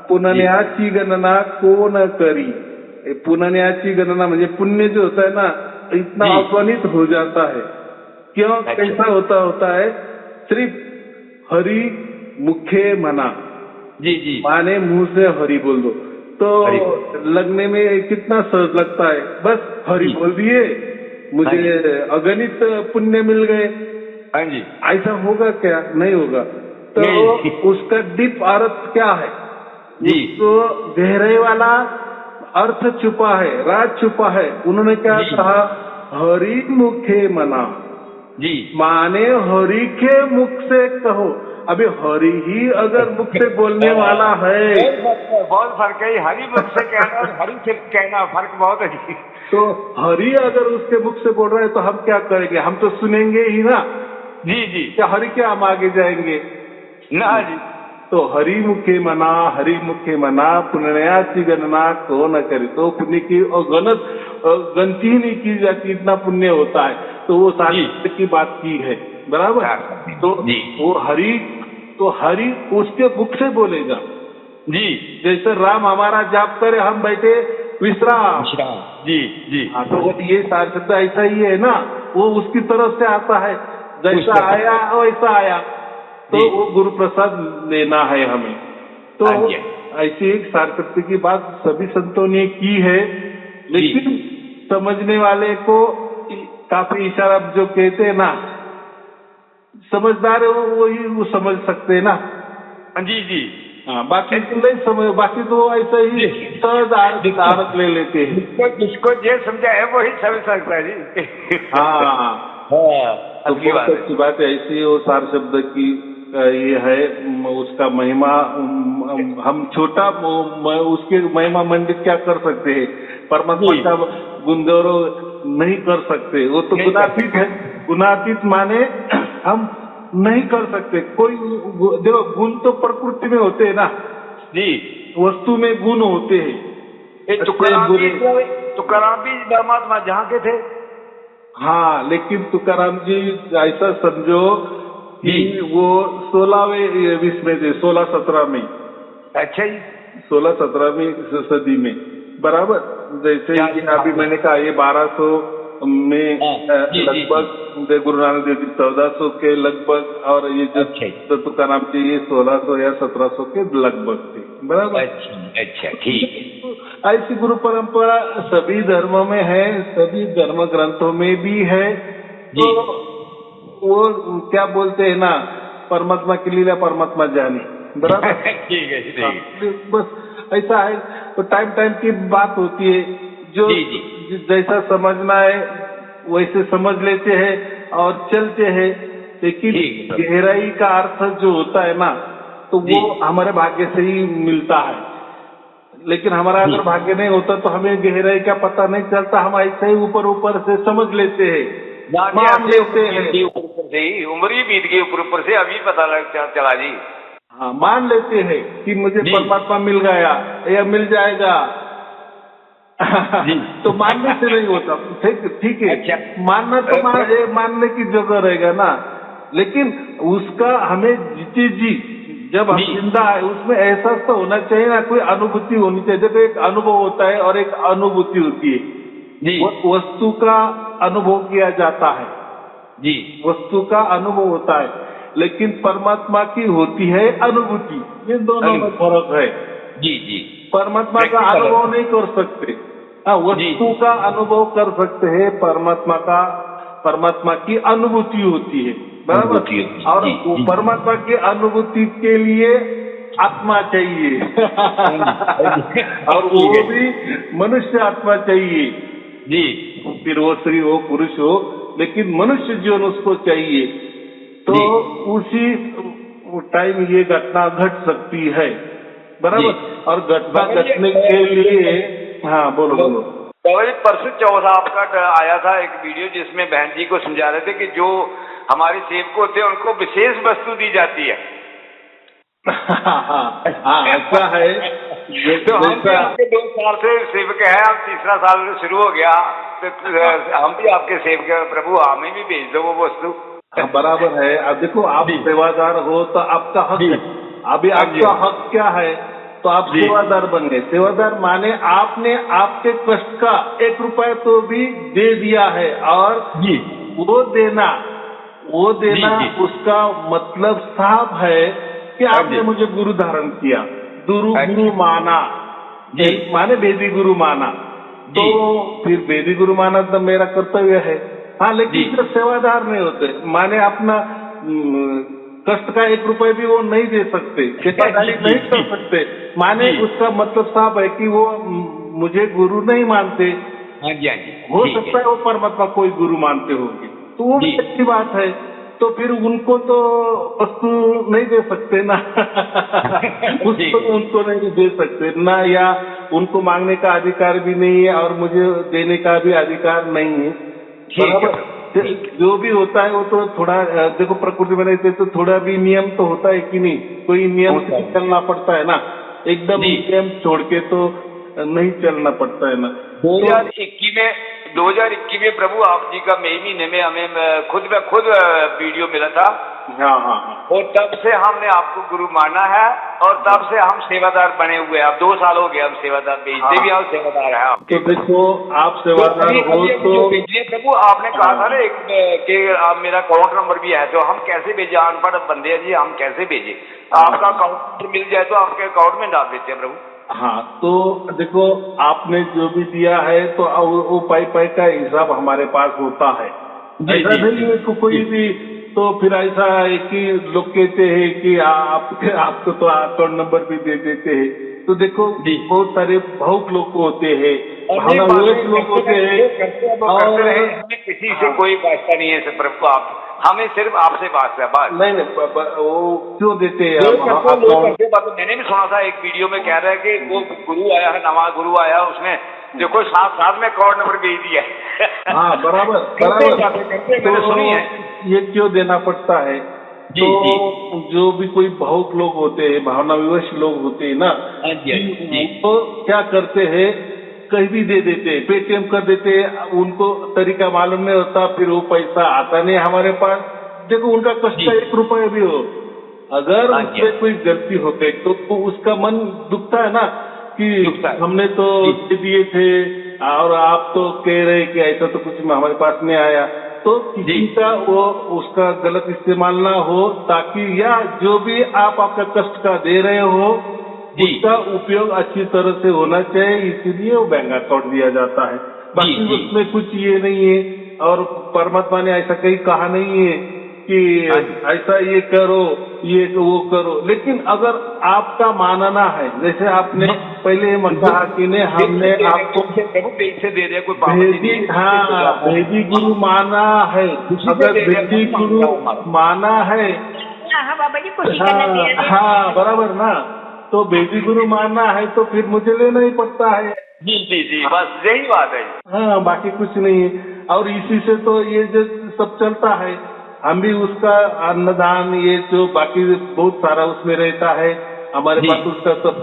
पुण्यांची गणना कोण करी। पुण्यांची गणना म्हणजे पुण्य जो होता है ना, इतना अगणित हो जाता है। क्यों? कैसा होता है? सिर्फ हरि मुखे मना जी माने मुंह से हरि बोल दो, तो लगने में कितना सहज लगता है। बस हरि बोल दिए, मुझे अगणित पुण्य मिल गए। ऐसा होगा क्या? नहीं होगा। तो उसका डीप अर्थ क्या है? उसको गहराई वाला अर्थ छुपा है, राज छुपा है। उन्होंने क्या कहा? हरि मुखे मना जी माने हरि के मुख से कहो। अभी हरि ही अगर मुख से बोलने वाला है, बहुत फर्क है हरि मुख से कहना और हरि से कहना, फर्क बहुत है। तो हरि अगर उसके मुख से बोल रहे हैं तो हम क्या करेंगे? हम तो सुनेंगे ही ना। जी क्या हरि क्या हम आगे जाएंगे ना जी। तो हरि मुखे मना पुण्याची गणना को न करे। तो पुण्य की गिनती ही नहीं की जाती, इतना पुण्य होता है। तो वो साहित्य की बात की है बराबर। तो वो हरि उसके मुख से बोलेगा जी। जैसे राम हमारा जाप करे, हम बैठे विश्राम जी। हाँ, तो ये सार शब्द ऐसा ही है ना, वो उसकी तरफ से आता है, जैसा आया वैसा आया। तो वो गुरु प्रसाद लेना है हमें। तो ऐसी एक सार शब्द की बात सभी संतों ने की है, लेकिन समझने वाले को काफी इशारा जो कहते हैं ना, समझदार है वही वो समझ सकते हैं ना। जी हाँ, बाकी तो नहीं समझ, बाकी तो ऐसा ही सहज आरत ले लेते हैं। जिसको ये समझा है वही समझ सकता है जी। हाँ, तो बहुत अच्छी बात है। ऐसी वो सार शब्द की ये है, उसका महिमा हम छोटा, उसके महिमा मंडित क्या कर सकते हैं? परमात्मा का गुणगौरव नहीं कर सकते, वो तो गुणातीत है। गुणातीत माने हम नहीं कर सकते। कोई देखो, गुण तो प्रकृति में होते हैं ना जी, वस्तु में गुण होते हैं। तुकाराम भी परमात्मा जहाँ के थे। हाँ, लेकिन तुकाराम जी ऐसा समझो कि वो 16वें विश्व में थे, 16-17 में। अच्छा जी। 16-17वीं सदी में, बराबर। जैसे कि अभी मैंने कहा ये 1200 में लगभग गुरु नानक देव जी 1400 के लगभग, और ये जो तुकाराम जी ये 1600 या 1700 के लगभग थे, बराबर। अच्छा, ठीक है। तो ऐसी गुरु परंपरा सभी धर्मों में है, सभी धर्म ग्रंथों में भी है। तो वो क्या बोलते हैं ना, परमात्मा की लीला परमात्मा जाने, बराबर। ठीक है। बस ऐसा है, तो टाइम की बात होती है, जो जैसा समझना है वैसे समझ लेते हैं और चलते हैं। लेकिन गहराई का अर्थ जो होता है ना, तो वो हमारे भाग्य से ही मिलता है। लेकिन हमारा अगर भाग्य नहीं होता तो हमें गहराई का पता नहीं चलता, हम ऐसे ही ऊपर से समझ लेते हैं, मान लेते हैं। उम्र ही बीत गई ऊपर से, अभी पता चला जी। हाँ, मान लेते हैं कि मुझे परमात्मा मिल गया या मिल जाएगा। तो मानने से नहीं होता, ठीक है। अच्छा। मानना तो मानने की जगह रहेगा ना, लेकिन उसका हमें जीते जी जब हम जिंदा है उसमें एहसास तो होना चाहिए ना, कोई अनुभूति होनी चाहिए। देखो एक अनुभव होता है और एक अनुभूति होती है। वस्तु का अनुभव किया जाता है जी, वस्तु का अनुभव होता है, लेकिन परमात्मा की होती है अनुभूति। ये दोनों में फर्क है जी। परमात्मा का अनुभव नहीं कर सकते, हाँ वस्तु का अनुभव कर सकते हैं। परमात्मा की अनुभूति होती है, बराबर। और परमात्मा की अनुभूति के लिए आत्मा चाहिए और वो भी मनुष्य आत्मा चाहिए जी। फिर वो स्त्री हो पुरुष हो, लेकिन मनुष्य जीवन उसको चाहिए। तो उसी टाइम ये घटना घट सकती है, बराबर। और घटना घटने के लिए, हाँ बोलो। परसों चौथा आपका आया था एक वीडियो जिसमें बहन जी को समझा रहे थे कि जो हमारे सेवक होते हैं उनको विशेष वस्तु दी जाती है। हाँ ऐसा है। तो हम भी आपके 2 साल से सेवक हैं, अब 3रा साल शुरू हो गया, तो हम भी आपके सेवक हैं। प्रभु हमें भी भेज दो वो वस्तु। बराबर है। अब देखो आप सेवादार हो तो आपका हक है। अभी आपका हक क्या है, तो आप सेवादार बन गए। सेवादार माने आपने आपके कष्ट का 1 रुपया तो भी दे दिया है, और वो देना उसका मतलब साफ है कि आपने मुझे गुरु धारण किया, गुरु माना, माने वेदी गुरु माना। तो फिर वेदी गुरु माना तो मेरा कर्तव्य है। हाँ, लेकिन जो सेवादार नहीं होते, माने अपना कष्ट का 1 रुपये भी वो नहीं दे सकते, सेवादारी नहीं कर सकते, माने उसका मतलब साफ है कि वो मुझे गुरु नहीं मानते। हो सकता है वो परमात्मा कोई गुरु मानते होंगे, तो वो भी अच्छी बात है। तो फिर उनको तो वस्तु नहीं दे सकते ना उसको उनको नहीं दे सकते ना, या उनको मांगने का अधिकार भी नहीं है और मुझे देने का भी अधिकार नहीं है, बराबर। जो भी होता है वो तो थोड़ा देखो प्रकृति में रहते तो थोड़ा भी नियम तो होता है कि नहीं, कोई नियम से चलना पड़ता है ना, एकदम नियम छोड़ के तो नहीं चलना पड़ता है ना। 2021 में प्रभु आप जी का मई महीने में हमें खुद वीडियो मिला था। हाँ। और तब से हमने आपको गुरु माना है और तब से हम सेवादार बने हुए हैं। अब 2 साल हो गए हम सेवादार, भेजते भी हम सेवादार हैं। तो देखो आप सेवादार हो तो प्रभु आपने कहा था ना कि मेरा अकाउंट नंबर भी है, तो हम कैसे भेजे? अनपढ़ बंदे हैं जी, हम कैसे भेजे? आपका अकाउंट मिल जाए तो आपके अकाउंट में डाल देते हैं प्रभु। हाँ, तो देखो आपने जो भी दिया है तो वो पाई का हिसाब हमारे पास होता है। ऐसा नहीं है कि कोई भी, तो फिर ऐसा है कि लोग कहते हैं कि आपको तो अकाउंट नंबर भी दे देते हैं। तो देखो बहुत सारे भावुक लोग होते हैं, लोग होते हैं, और हमें किसी से कोई वास्ता नहीं है प्रभु, आप हमें सिर्फ आपसे बात है। नहीं वो क्यों देते हैं? मैंने भी सुना था एक वीडियो में कह रहा है कि वो गुरु आया है, नवा गुरु आया, उसने देखो साथ में अकाउंट नंबर भेज दिया है। हाँ बराबर मैंने सुनी है। ये क्यों देना पड़ता है? तो जो भी कोई भावुक लोग होते हैं, भावना विवश लोग होते हैं ना, तो क्या करते हैं, कहीं भी दे देते हैं, पेटीएम कर देते हैं, उनको तरीका मालूम नहीं होता, फिर वो पैसा आता नहीं हमारे पास। देखो उनका कष्ट 1 रुपये भी हो अगर हाँ जी, उससे कोई गलती हो गई तो उसका मन दुखता है ना कि दुखता है। हमने तो दे दिए थे और आप तो कह रहे कि ऐसा तो कुछ हमारे पास नहीं आया। तो किसी जी, का वो उसका गलत इस्तेमाल ना हो, ताकि या जो भी आप आपका कष्ट का दे रहे हो जी, उसका उपयोग अच्छी तरह से होना चाहिए, इसीलिए वो बैंक अकाउंट दिया जाता है। जी, बाकी जी, उसमें कुछ ये नहीं है। और परमात्मा ने ऐसा कहीं कहा नहीं है कि हाँ जी, ऐसा ये करो ये वो करो, लेकिन अगर आपका मानना है, जैसे आपने पहले कहा कि नहीं दिल से हमने दे रहे आपको हैं, प्रभु दिल से दे रहे हैं, कोई पाबंदी भेदी, नहीं है, दिल से दे रहे हाँ हैं। भेदी हाँ, गुरु माना है, खुशी से अगर दे रहे हैं, भेदी मन मान गुरु रहा है हमारा। माना है, हाँ बाबा जी, खुशी करना हाँ चाहिए। हाँ बराबर ना, तो भेदी गुरु माना है तो फिर मुझे लेना ही पड़ता है। जी, जी, जी, बस यही बात है। हाँ बाकी कुछ नहीं है। और इसी से तो ये जो सब चलता है, हम भी उसका अन्नदान ये जो बाकी बहुत सारा उसमें रहता है, हमारे जी, पास उसका सब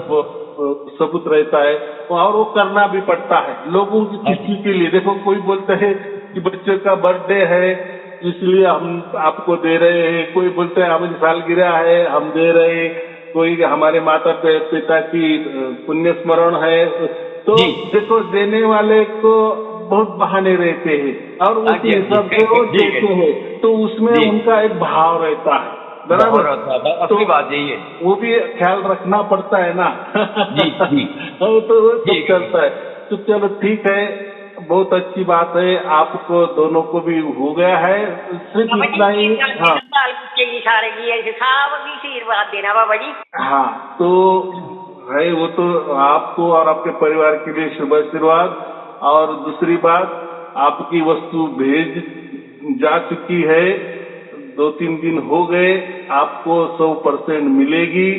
सबूत रहता है, और वो करना भी पड़ता है लोगों की हाँ खुशी जी, के लिए। देखो कोई बोलते हैं कि बच्चे का बर्थडे है इसलिए हम आपको दे रहे हैं, कोई बोलते हैं हमारी सालगिरह है हम दे रहे हैं, कोई हमारे माता पिता की पुण्य स्मरण है। तो जी, देखो देने वाले को बहुत बहाने रहते हैं और हाँ उसी जी, हाँ जी, हिसाब से वो ठीक है, देते हैं, तो उसमें जी, उनका एक भाव रहता है बहुत बराबर। अच्छा था, तो असली बात यही है। वो भी ख्याल रखना पड़ता है ना। जी, जी, तो वो सब ठीक है चलता है। तो चलो ठीक है, बहुत अच्छी बात है, आपको दोनों को भी हो गया है, सिर्फ बाबा जी इतना ही। आशीर्वाद हाँ देना, बाल बच्चे की सारे की ऐसे सब की आशीर्वाद देना बाबा जी। हाँ तो है वो तो आपको और आपके परिवार के लिए शुभ आशीर्वाद। और दूसरी बात, आपकी वस्तु भेज जा चुकी है, 2-3 दिन हो गए, आपको 100% मिलेगी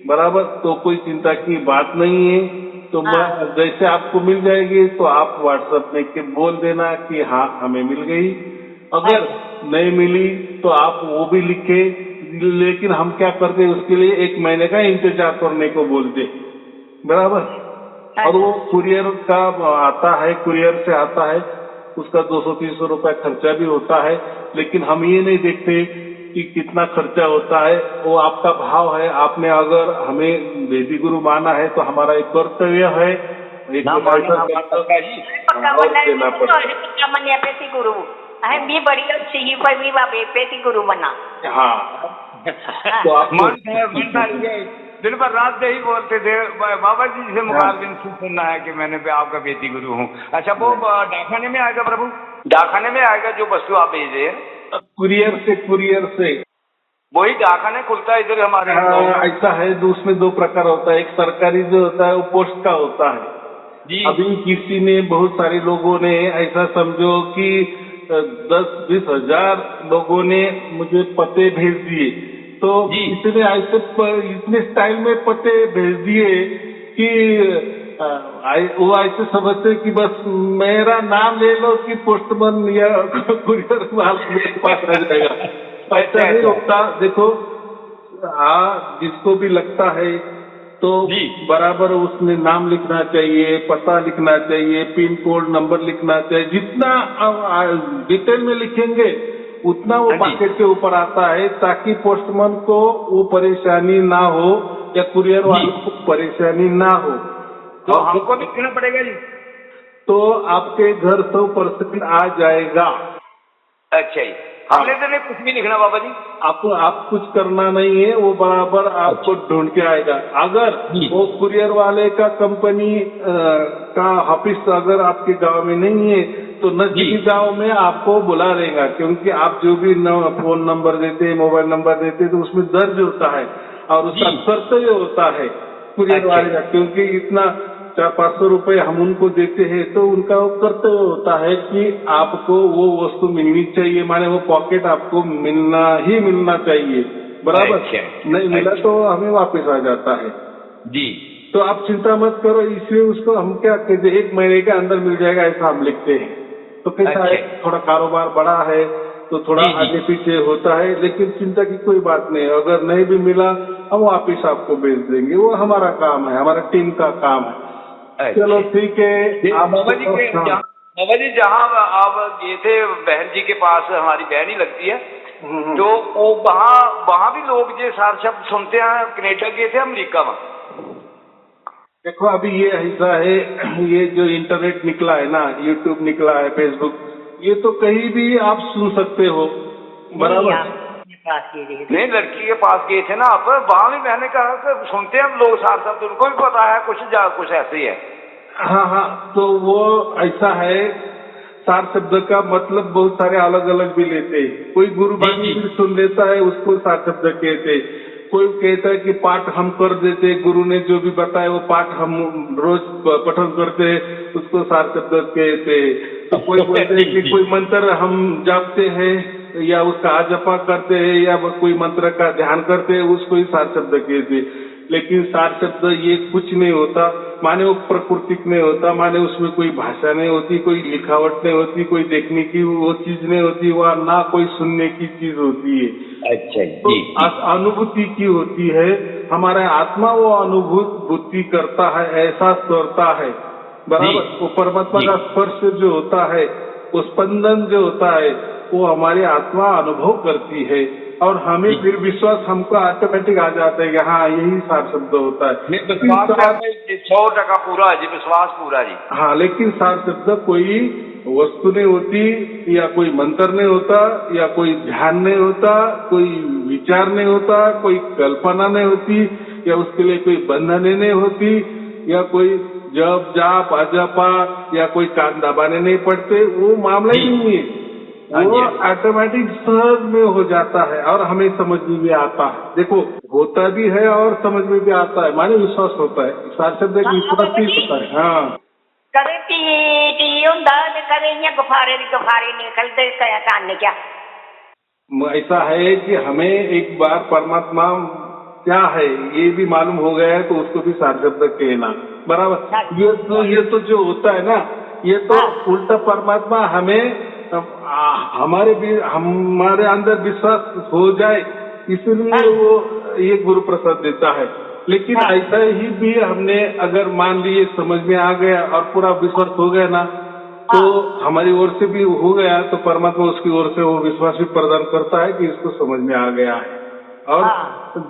बराबर, तो कोई चिंता की बात नहीं है। तो मैं हाँ जैसे आपको मिल जाएगी तो आप व्हाट्सएप में के बोल देना कि हाँ हमें मिल गई। अगर अच्छा नहीं मिली तो आप वो भी लिखे, लेकिन हम क्या करते हैं उसके लिए 1 महीने का इंतजार करने को बोलते बराबर। और अच्छा वो कुरियर का आता है, कुरियर से आता है, उसका 200-300 रुपए खर्चा भी होता है, लेकिन हम ये नहीं देखते कि कितना खर्चा होता है। वो आपका भाव है, आपने अगर हमें वेदी गुरु माना है तो हमारा एक कर्तव्य है, एक ना माने ऐसा ना मान देना, पक्का जी। पक्का और म्हणणं देना आहे, पड़ता पक्का म्हणणे पेती गुरु आहे, मी बड़ी अच्छी ही पर मी बाबे पेती गुरु बना। है। हाँ तो आपको मन था ये दिन भर रात यही बोलते थे, बाबा जी से मुखारबिन से सुनना है कि मैंने भी आपका बेटी गुरु हूँ। अच्छा वो डाकखाने में आएगा प्रभु, डाकखाने में आएगा जो वस्तु आप भेज रहे हैं, कुरियर से वही डाकखाने खुलता है इधर हमारे गाँव में। ऐसा है, उसमें 2 प्रकार होता है, एक सरकारी जो होता है वो पोस्ट का होता है। जी, अभी किसी ने, बहुत सारे लोगों ने ऐसा समझो कि 10-20 हजार लोगों ने मुझे पते भेज दिए, तो जी, इतने ऐसे इतने स्टाइल में पते भेज दिए कि वो ऐसे समझते कि बस मेरा नाम ले लो कि पोस्टमैन या कुरियर माल मेरे पास आ जाएगा। ऐसा अच्छा नहीं अच्छा, होता। देखो हाँ जिसको भी लगता है तो जी, बराबर उसमें नाम लिखना चाहिए, पता लिखना चाहिए, पिन कोड नंबर लिखना चाहिए, जितना डिटेल में लिखेंगे उतना वो हाँ जी, पॉकेट के ऊपर आता है, ताकि पोस्टमैन को वो परेशानी ना हो या कुरियर जी, वाले को परेशानी ना हो। तो और हमको भी लिखना पड़ेगा जी। तो आपके घर 100% आ जाएगा। अच्छा जी, हमने तो नहीं कुछ भी लिखना बाबा जी। आपको आप कुछ करना नहीं है, वो बराबर आपको अच्छा, ढूंढ के आएगा। अगर जी, वो कुरियर वाले का कंपनी का ऑफिस अगर आपके गांव में नहीं है तो जी, नजदीकी गांव में आपको बुला देगा, क्योंकि आप जो भी फोन नंबर देते हैं, मोबाइल नंबर देते हैं, तो उसमें दर्ज होता है और उसका जी, कर्तव्य होता है कुरियर अच्छा वाले का, क्योंकि इतना 400-500 रुपए हम उनको देते हैं, तो उनका वो कर्तव्य होता है कि आपको वो वस्तु मिलनी चाहिए, माने वो पॉकेट आपको मिलना चाहिए बराबर। अच्छा, नहीं मिला अच्छा, तो हमें वापस आ जाता है। जी, तो आप चिंता मत करो, इसलिए उसको हम क्या कहते हैं 1 महीने के अंदर मिल जाएगा ऐसा हम लिखते हैं। तो कैसा है, अच्छा, थोड़ा कारोबार बड़ा है तो थोड़ा जी, जी, आगे पीछे होता है, लेकिन चिंता की कोई बात नहीं। अगर नहीं भी मिला हम वापिस आपको भेज देंगे, वो हमारा काम है, हमारा टीम का काम है। चलो अच्छा। ठीक है आप। बाबा जी के हाँ जहाँ, बाबा जी जहाँ आप गए थे बहन जी के पास, हमारी बहन ही लगती है, तो वो वहाँ भी लोग जो सार शब्द सुनते हैं, कनेडा गए थे, अमेरिका में। देखो अभी ये ऐसा है, ये जो इंटरनेट निकला है ना, यूट्यूब निकला है, फेसबुक, ये तो कहीं भी आप सुन सकते हो, बराबर। नहीं, लड़की के पास गए थे ना आप, वहाँ भी मैंने कहा कि सुनते हैं लोग सार शब्द, उनको भी पता है कुछ ऐसे ही है। हाँ हाँ, तो वो ऐसा है, सार शब्द का मतलब बहुत सारे अलग अलग भी लेते हैं। कोई गुरुबानी भी सुन लेता है, उसको सार शब्द कहते हैं। कोई कहता है कि पाठ हम कर देते, गुरु ने जो भी बताया वो पाठ हम रोज पठन करते हैं, उसको सार शब्द कहते हैं। तो कोई बोलते हैं कि कोई मंत्र हम जापते हैं या उसका आजपा करते हैं या कोई मंत्र का ध्यान करते हैं, उसको ही सार शब्द कहते हैं। लेकिन सार शब्द ये कुछ नहीं होता, माने वो प्राकृतिक नहीं होता, माने उसमें कोई भाषा नहीं होती, कोई लिखावट नहीं होती, कोई देखने की वो चीज नहीं होती, वह ना कोई सुनने की चीज होती है। अच्छा तो अनुभूति की होती है, हमारा आत्मा वो अनुभूति करता है, एहसास करता है, बराबर। वो परमात्मा का स्पर्श जो होता है, वो स्पंदन जो होता है, वो हमारी आत्मा अनुभव करती है और हमें फिर विश्वास हमको ऑटोमेटिक आ जाता है कि हाँ यही सार शब्द होता है। 100% पूरा जी, विश्वास पूरा जी। हाँ, लेकिन सार शब्द कोई वस्तु नहीं होती, या कोई मंत्र नहीं होता, या कोई ध्यान नहीं होता, कोई विचार नहीं होता, कोई कल्पना नहीं होती, या उसके लिए कोई बंधने नहीं होती, या कोई जप जाप अजपा या कोई कान दबाने नहीं पड़ते, वो मामला ही नहीं है। वो ऑटोमेटिक सहज में हो जाता है और हमें समझ में भी आता है। देखो होता भी है और समझ में भी आता है, माने विश्वास होता है। सार शब्द एक विश्वास ही होता है। हाँ, करे टी होता है, करे ये गुफारे निकलते कान क्या। ऐसा है कि हमें एक बार परमात्मा क्या है ये भी मालूम हो गया है, तो उसको भी सार शब्द कहना, बराबर। ये तो जो होता है ना, ये तो उल्टा परमात्मा हमें हमारे अंदर विश्वास हो जाए, इसलिए वो ये गुरु प्रसाद देता है। लेकिन ऐसा ही भी हमने अगर मान लिए समझ में आ गया और पूरा विश्वास हो गया ना, तो हमारी ओर से भी हो गया, तो परमात्मा उसकी ओर से वो विश्वास भी प्रदान करता है कि इसको समझ में आ गया है। और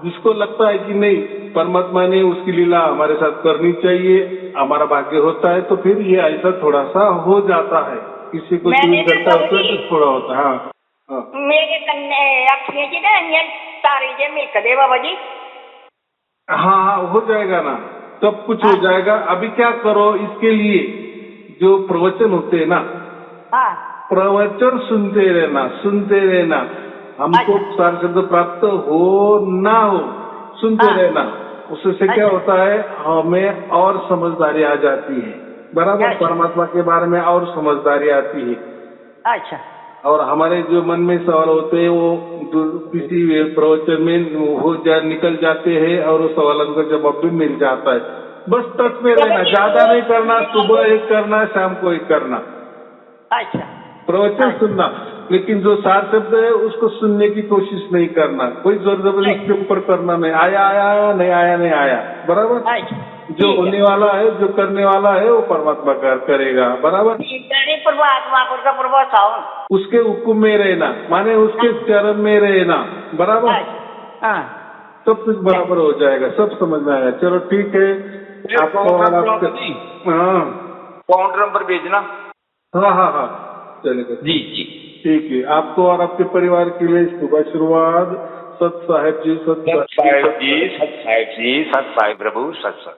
जिसको लगता है कि नहीं परमात्मा ने उसकी लीला हमारे साथ करनी चाहिए, हमारा भाग्य होता है, तो फिर ये ऐसा थोड़ा सा हो जाता है। किसी को चूज करता है तो थोड़ा होता है। हाँ, मेरे कन्ने अखियां जी ना तारे जे मिलक दे बाबा जी। हाँ, हो जाएगा ना, सब कुछ हो जाएगा। अभी क्या करो, इसके लिए जो प्रवचन होते हैं ना, प्रवचन सुनते रहना। हमको सार शब्द प्राप्त हो ना हो, सुनते रहना। उससे क्या होता है, हमें और समझदारी आ जाती है, बराबर। परमात्मा के बारे में और समझदारी आती है। अच्छा। और हमारे जो मन में सवाल होते हैं वो किसी प्रवचन में निकल जाते हैं और उस सवालों का जवाब भी मिल जाता है। बस टच में रहना, ज्यादा नहीं करना, सुबह एक करना, शाम को एक करना। अच्छा। प्रवचन सुनना, लेकिन जो सार शब्द है उसको सुनने की कोशिश नहीं करना, कोई जोर जबरदस्ती इसके ऊपर करना नहीं। आया नहीं आया, बराबर। जो होने वाला है, जो करने वाला है, वो परमात्मा करेगा, बराबर। उसके हुक्म में रहना, माने उसके चरण में रहना, बराबर। सब कुछ बराबर हो जाएगा, सब समझ में आएगा। चलो ठीक है, आपको और आपके अकाउंट नंबर भेजना। हाँ, चलेगा जी। ठीक है। आपको और आपके परिवार के लिए शुभ आशीर्वाद। सत साहेब जी, सत साहेब प्रभु, सत